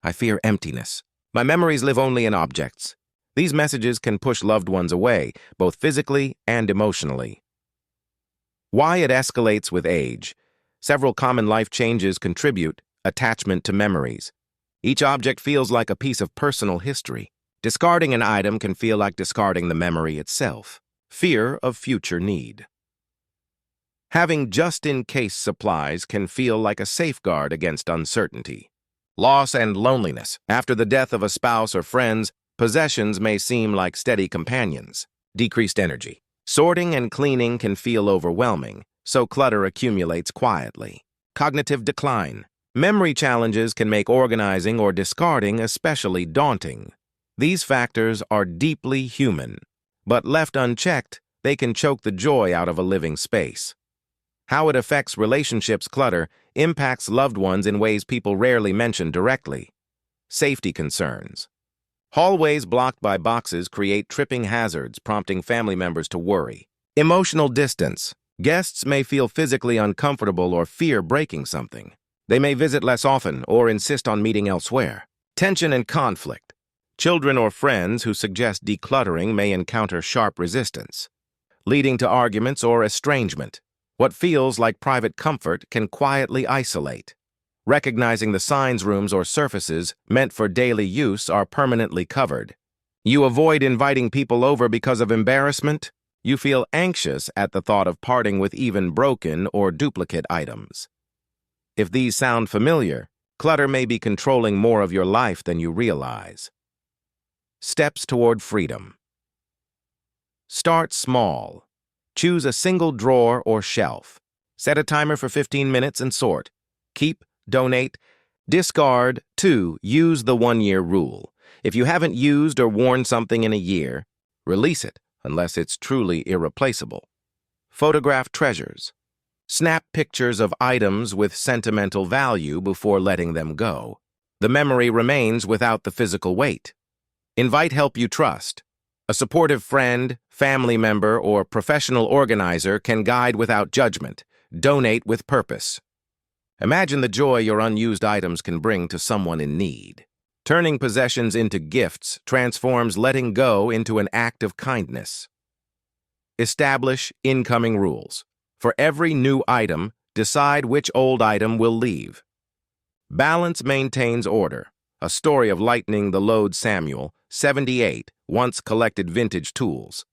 I fear emptiness. My memories live only in objects. These messages can push loved ones away, both physically and emotionally. Why it escalates with age. Several common life changes contribute: attachment to memories. Each object feels like a piece of personal history. Discarding an item can feel like discarding the memory itself. Fear of future need. Having just-in-case supplies can feel like a safeguard against uncertainty. Loss and loneliness. After the death of a spouse or friends, possessions may seem like steady companions. Decreased energy. Sorting and cleaning can feel overwhelming, so clutter accumulates quietly. Cognitive decline. Memory challenges can make organizing or discarding especially daunting. These factors are deeply human, but left unchecked, they can choke the joy out of a living space. How it affects relationships. Clutter impacts loved ones in ways people rarely mention directly. Safety concerns. Hallways blocked by boxes create tripping hazards, prompting family members to worry. Emotional distance. Guests may feel physically uncomfortable or fear breaking something. They may visit less often or insist on meeting elsewhere. Tension and conflict. Children or friends who suggest decluttering may encounter sharp resistance, leading to arguments or estrangement. What feels like private comfort can quietly isolate. Recognizing the signs rooms or surfaces meant for daily use are permanently covered. You avoid inviting people over because of embarrassment. You feel anxious at the thought of parting with even broken or duplicate items. If these sound familiar, clutter may be controlling more of your life than you realize. Steps toward freedom. Start small. Choose a single drawer or shelf. Set a timer for 15 minutes and sort. Keep, donate, discard. 2. Use the 1-year rule. If you haven't used or worn something in a year, release it unless it's truly irreplaceable. Photograph treasures. Snap pictures of items with sentimental value before letting them go. The memory remains without the physical weight. Invite help you trust. A supportive friend, family member, or professional organizer can guide without judgment, donate with purpose. Imagine the joy your unused items can bring to someone in need. Turning possessions into gifts transforms letting go into an act of kindness. Establish incoming rules. For every new item, decide which old item will leave. Balance maintains order. A story of lightening the load. Samuel, 78, once collected vintage tools.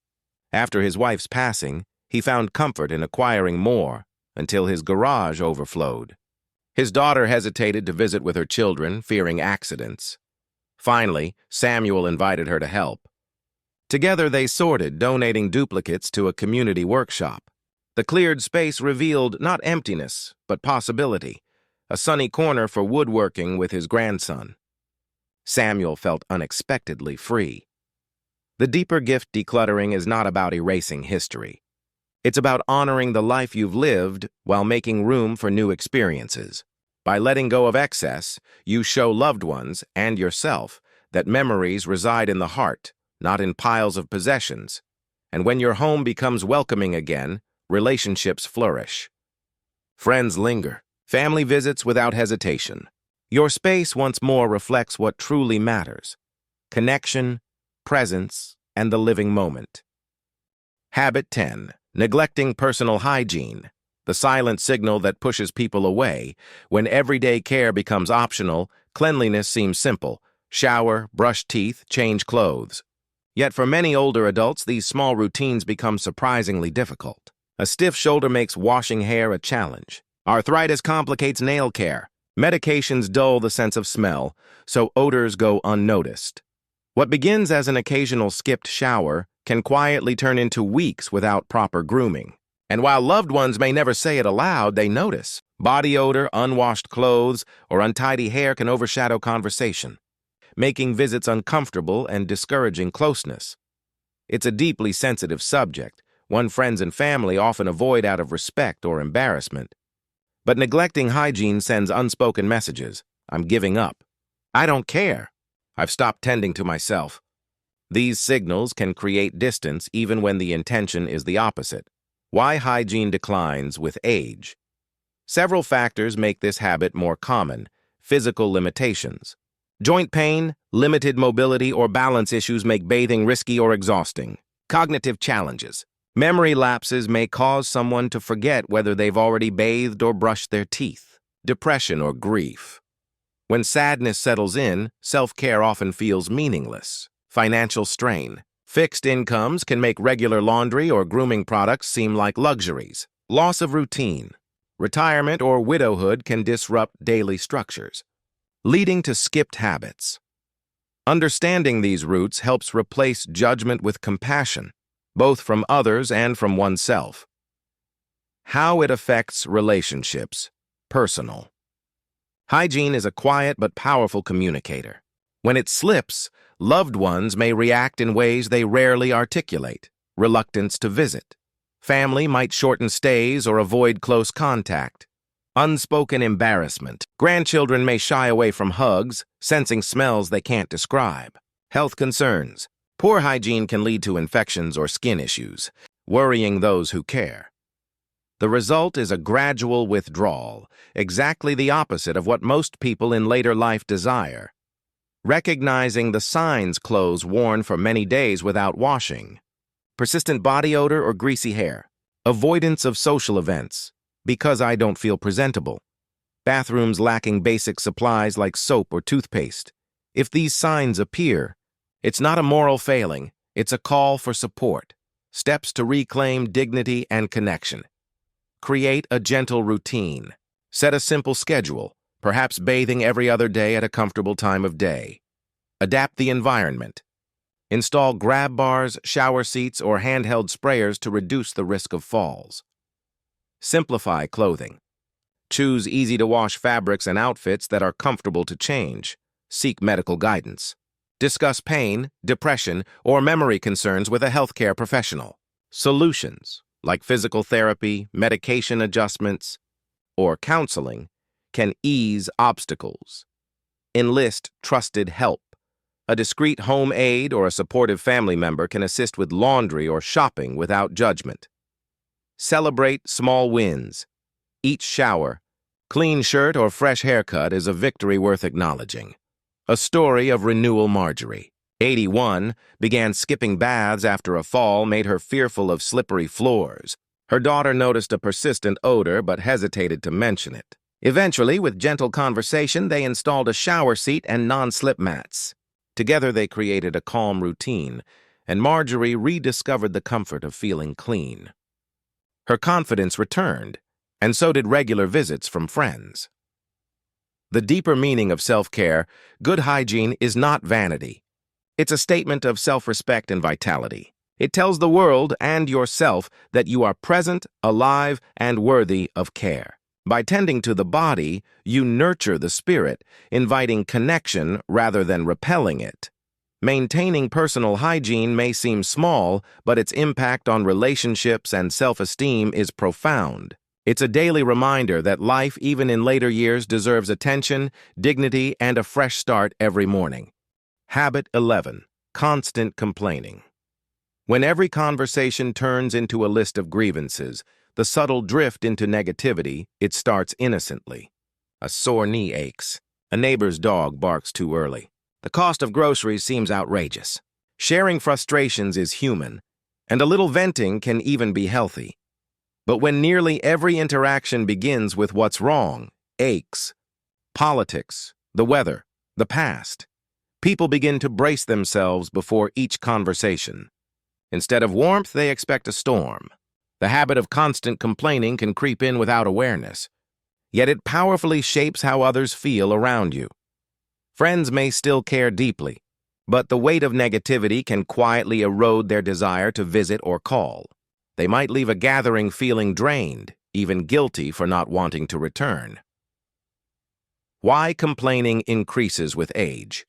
After his wife's passing, he found comfort in acquiring more until his garage overflowed. His daughter hesitated to visit with her children, fearing accidents. Finally, Samuel invited her to help. Together they sorted, donating duplicates to a community workshop. The cleared space revealed not emptiness, but possibility, a sunny corner for woodworking with his grandson. Samuel felt unexpectedly free. The deeper gift decluttering is not about erasing history. It's about honoring the life you've lived while making room for new experiences. By letting go of excess, you show loved ones and yourself that memories reside in the heart, not in piles of possessions. And when your home becomes welcoming again, relationships flourish. Friends linger. Family visits without hesitation. Your space once more reflects what truly matters: connection, presence, and the living moment. Habit 10. Neglecting personal hygiene. The silent signal that pushes people away. When everyday care becomes optional, cleanliness seems simple. Shower, brush teeth, change clothes. Yet for many older adults, these small routines become surprisingly difficult. A stiff shoulder makes washing hair a challenge. Arthritis complicates nail care. Medications dull the sense of smell, so odors go unnoticed. What begins as an occasional skipped shower can quietly turn into weeks without proper grooming. And while loved ones may never say it aloud, they notice. Body odor, unwashed clothes, or untidy hair can overshadow conversation, making visits uncomfortable and discouraging closeness. It's a deeply sensitive subject, one friends and family often avoid out of respect or embarrassment. But neglecting hygiene sends unspoken messages. I'm giving up. I don't care. I've stopped tending to myself. These signals can create distance even when the intention is the opposite. Why hygiene declines with age. Several factors make this habit more common. Physical limitations. Joint pain, limited mobility, or balance issues make bathing risky or exhausting. Cognitive challenges. Memory lapses may cause someone to forget whether they've already bathed or brushed their teeth. Depression or grief. When sadness settles in, self-care often feels meaningless. Financial strain. Fixed incomes can make regular laundry or grooming products seem like luxuries. Loss of routine. Retirement or widowhood can disrupt daily structures, leading to skipped habits. Understanding these roots helps replace judgment with compassion, both from others and from oneself. How it affects relationships. Personal. Hygiene is a quiet but powerful communicator. When it slips, loved ones may react in ways they rarely articulate. Reluctance to visit. Family might shorten stays or avoid close contact. Unspoken embarrassment. Grandchildren may shy away from hugs, sensing smells they can't describe. Health concerns. Poor hygiene can lead to infections or skin issues, worrying those who care. The result is a gradual withdrawal, exactly the opposite of what most people in later life desire. Recognizing the signs: clothes worn for many days without washing. Persistent body odor or greasy hair. Avoidance of social events. Because I don't feel presentable. Bathrooms lacking basic supplies like soap or toothpaste. If these signs appear, it's not a moral failing, it's a call for support. Steps to reclaim dignity and connection. Create a gentle routine. Set a simple schedule, perhaps bathing every other day at a comfortable time of day. Adapt the environment. Install grab bars, shower seats, or handheld sprayers to reduce the risk of falls. Simplify clothing. Choose easy-to-wash fabrics and outfits that are comfortable to change. Seek medical guidance. Discuss pain, depression, or memory concerns with a healthcare professional. Solutions, like physical therapy, medication adjustments, or counseling, can ease obstacles. Enlist trusted help. A discreet home aide or a supportive family member can assist with laundry or shopping without judgment. Celebrate small wins. Each shower, clean shirt, or fresh haircut is a victory worth acknowledging. A story of renewal. Marjorie, 81, began skipping baths after a fall made her fearful of slippery floors. Her daughter noticed a persistent odor but hesitated to mention it. Eventually, with gentle conversation, they installed a shower seat and non-slip mats. Together they created a calm routine, and Marjorie rediscovered the comfort of feeling clean. Her confidence returned, and so did regular visits from friends. The deeper meaning of self-care, good hygiene, is not vanity. It's a statement of self-respect and vitality. It tells the world and yourself that you are present, alive, and worthy of care. By tending to the body, you nurture the spirit, inviting connection rather than repelling it. Maintaining personal hygiene may seem small, but its impact on relationships and self-esteem is profound. It's a daily reminder that life, even in later years, deserves attention, dignity, and a fresh start every morning. Habit 11. Constant complaining. When every conversation turns into a list of grievances, the subtle drift into negativity, it starts innocently. A sore knee aches. A neighbor's dog barks too early. The cost of groceries seems outrageous. Sharing frustrations is human, and a little venting can even be healthy. But when nearly every interaction begins with what's wrong, aches, politics, the weather, the past, people begin to brace themselves before each conversation. Instead of warmth, they expect a storm. The habit of constant complaining can creep in without awareness, yet it powerfully shapes how others feel around you. Friends may still care deeply, but the weight of negativity can quietly erode their desire to visit or call. They might leave a gathering feeling drained, even guilty for not wanting to return. Why complaining increases with age.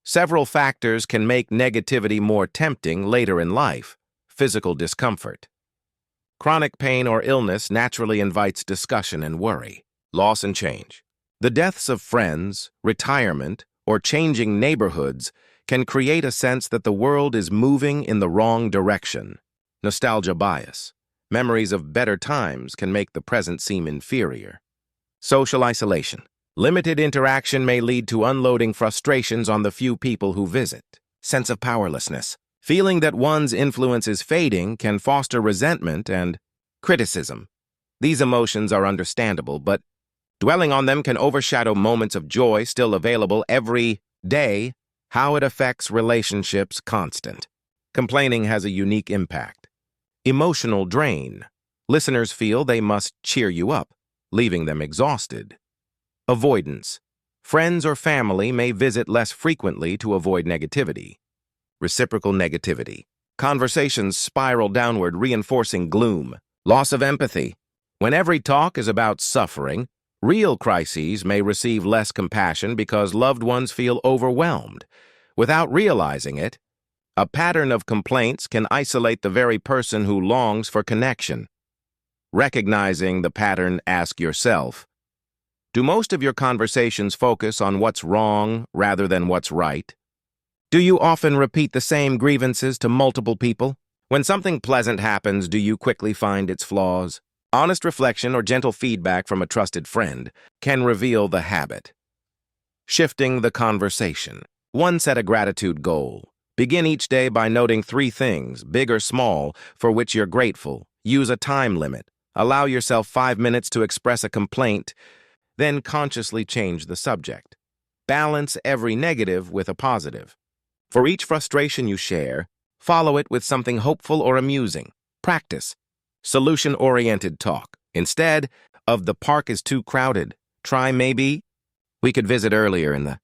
Several factors can make negativity more tempting later in life. Physical discomfort. Chronic pain or illness naturally invites discussion and worry. Loss and change. The deaths of friends, retirement, or changing neighborhoods can create a sense that the world is moving in the wrong direction. Nostalgia bias. Memories of better times can make the present seem inferior. Social isolation. Limited interaction may lead to unloading frustrations on the few people who visit. Sense of powerlessness. Feeling that one's influence is fading can foster resentment and criticism. These emotions are understandable, but dwelling on them can overshadow moments of joy still available every day. How it affects relationships. Constant complaining has a unique impact. Emotional drain. Listeners feel they must cheer you up, leaving them exhausted. Avoidance. Friends or family may visit less frequently to avoid negativity. Reciprocal negativity. Conversations spiral downward, reinforcing gloom. Loss of empathy. When every talk is about suffering, real crises may receive less compassion because loved ones feel overwhelmed. Without realizing it, a pattern of complaints can isolate the very person who longs for connection. Recognizing the pattern, ask yourself, do most of your conversations focus on what's wrong rather than what's right? Do you often repeat the same grievances to multiple people? When something pleasant happens, do you quickly find its flaws? Honest reflection or gentle feedback from a trusted friend can reveal the habit. Shifting the conversation. 1. Set a gratitude goal. Begin each day by noting 3 things, big or small, for which you're grateful. Use a time limit. Allow yourself 5 minutes to express a complaint, then consciously change the subject. Balance every negative with a positive. For each frustration you share, follow it with something hopeful or amusing. Practice solution-oriented talk. Instead of "the park is too crowded," try maybe "we could visit earlier in the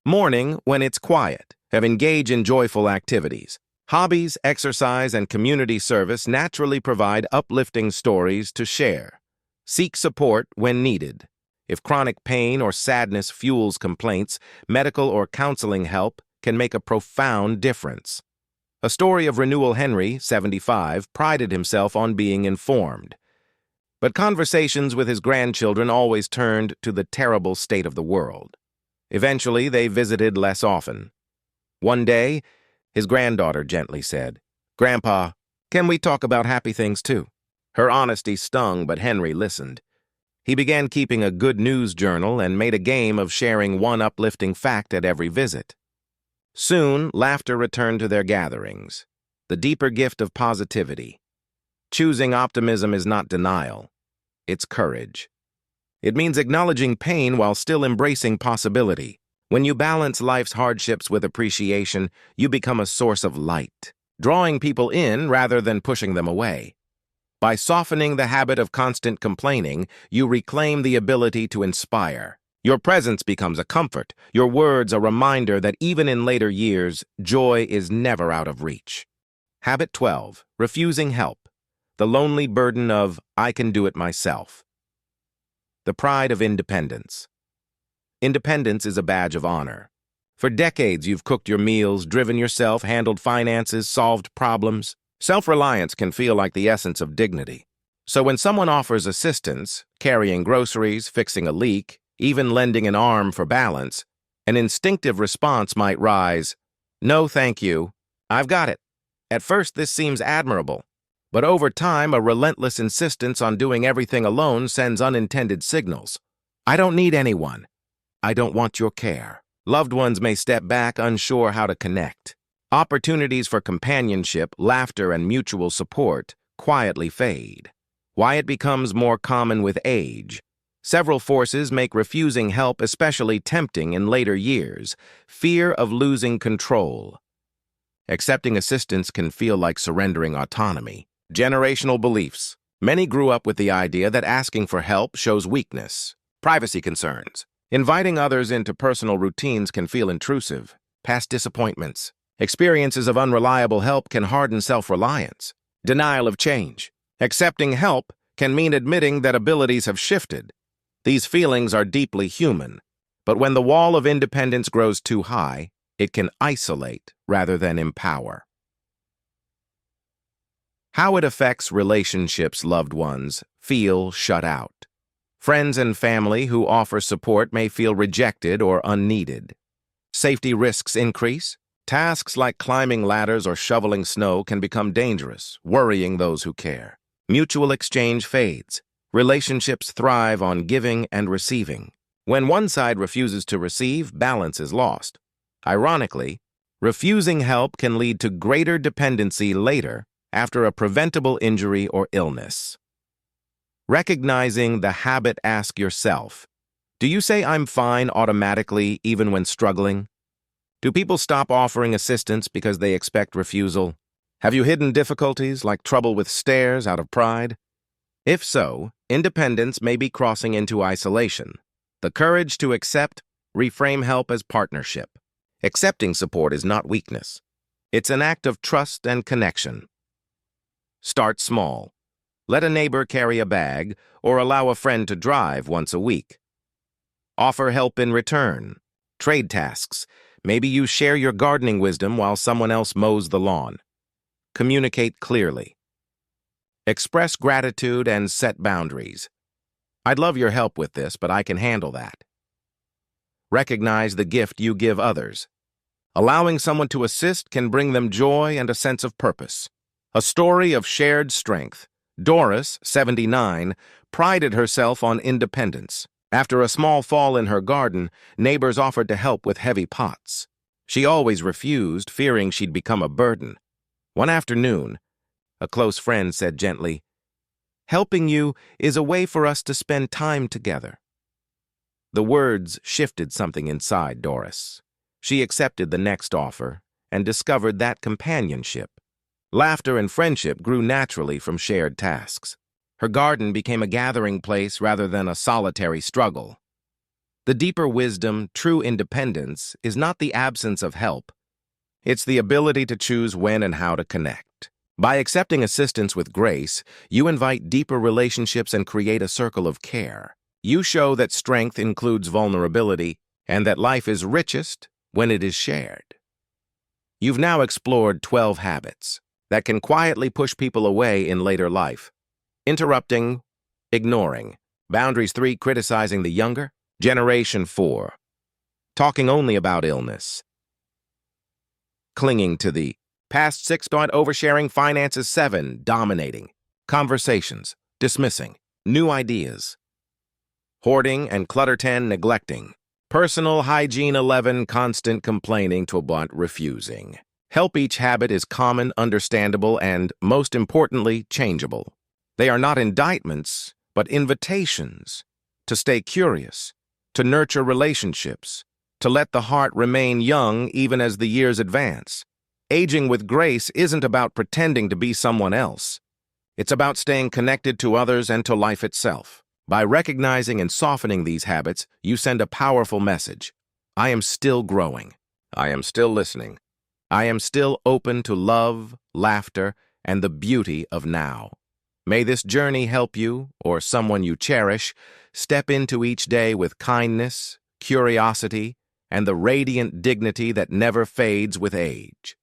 morning when it's quiet." Engage in joyful activities. Hobbies, exercise, and community service naturally provide uplifting stories to share. Seek support when needed. If chronic pain or sadness fuels complaints, medical or counseling help can make a profound difference. A story of Renewal. Henry, 75, prided himself on being informed. But conversations with his grandchildren always turned to the terrible state of the world. Eventually, they visited less often. One day, his granddaughter gently said, "Grandpa, can we talk about happy things too?" Her honesty stung, but Henry listened. He began keeping a good news journal and made a game of sharing one uplifting fact at every visit. Soon, laughter returned to their gatherings, the deeper gift of positivity. Choosing optimism is not denial, it's courage. It means acknowledging pain while still embracing possibility. When you balance life's hardships with appreciation, you become a source of light, drawing people in rather than pushing them away. By softening the habit of constant complaining, you reclaim the ability to inspire. Your presence becomes a comfort, your words a reminder that even in later years, joy is never out of reach. Habit 12. Refusing help. The lonely burden of, "I can do it myself." The pride of independence. Independence is a badge of honor. For decades, you've cooked your meals, driven yourself, handled finances, solved problems. Self-reliance can feel like the essence of dignity. So when someone offers assistance, carrying groceries, fixing a leak, even lending an arm for balance, an instinctive response might rise, "No, thank you. I've got it." At first, this seems admirable. But over time, a relentless insistence on doing everything alone sends unintended signals. "I don't need anyone. I don't want your care." Loved ones may step back, unsure how to connect. Opportunities for companionship, laughter, and mutual support quietly fade. Why it becomes more common with age. Several forces make refusing help especially tempting in later years. Fear of losing control. Accepting assistance can feel like surrendering autonomy. Generational beliefs. Many grew up with the idea that asking for help shows weakness. Privacy concerns. Inviting others into personal routines can feel intrusive. Past disappointments. Experiences of unreliable help can harden self-reliance. Denial of change. Accepting help can mean admitting that abilities have shifted. These feelings are deeply human, but when the wall of independence grows too high, it can isolate rather than empower. How it affects relationships. Loved ones feel shut out. Friends and family who offer support may feel rejected or unneeded. Safety risks increase. Tasks like climbing ladders or shoveling snow can become dangerous, worrying those who care. Mutual exchange fades. Relationships thrive on giving and receiving. When one side refuses to receive, balance is lost. Ironically, refusing help can lead to greater dependency later after a preventable injury or illness. Recognizing the habit. Ask yourself, do you say "I'm fine" automatically even when struggling? Do people stop offering assistance because they expect refusal? Have you hidden difficulties like trouble with stairs out of pride? If so, independence may be crossing into isolation. The courage to accept, reframe help as partnership. Accepting support is not weakness. It's an act of trust and connection. Start small. Let a neighbor carry a bag or allow a friend to drive once a week. Offer help in return. Trade tasks. Maybe you share your gardening wisdom while someone else mows the lawn. Communicate clearly. Express gratitude and set boundaries. "I'd love your help with this, but I can handle that." Recognize the gift you give others. Allowing someone to assist can bring them joy and a sense of purpose. A story of shared strength. Doris, 79, prided herself on independence. After a small fall in her garden, neighbors offered to help with heavy pots. She always refused, fearing she'd become a burden. One afternoon, a close friend said gently, "Helping you is a way for us to spend time together." The words shifted something inside Doris. She accepted the next offer and discovered that companionship. Laughter and friendship grew naturally from shared tasks. Her garden became a gathering place rather than a solitary struggle. The deeper wisdom, true independence, is not the absence of help. It's the ability to choose when and how to connect. By accepting assistance with grace, you invite deeper relationships and create a circle of care. You show that strength includes vulnerability and that life is richest when it is shared. You've now explored 12 habits that can quietly push people away in later life. Interrupting, ignoring. Boundaries 3, criticizing the younger. Generation 4, talking only about illness, clinging to the past 6. Oversharing finances 7. Dominating conversations, dismissing new ideas, hoarding and clutter 10. Neglecting personal hygiene 11. Constant complaining to but refusing. Help. Each habit is common, understandable, and, most importantly, changeable. They are not indictments, but invitations to stay curious, to nurture relationships, to let the heart remain young even as the years advance. Aging with grace isn't about pretending to be someone else. It's about staying connected to others and to life itself. By recognizing and softening these habits, you send a powerful message. I am still growing. I am still listening. I am still open to love, laughter, and the beauty of now. May this journey help you, or someone you cherish, step into each day with kindness, curiosity, and the radiant dignity that never fades with age.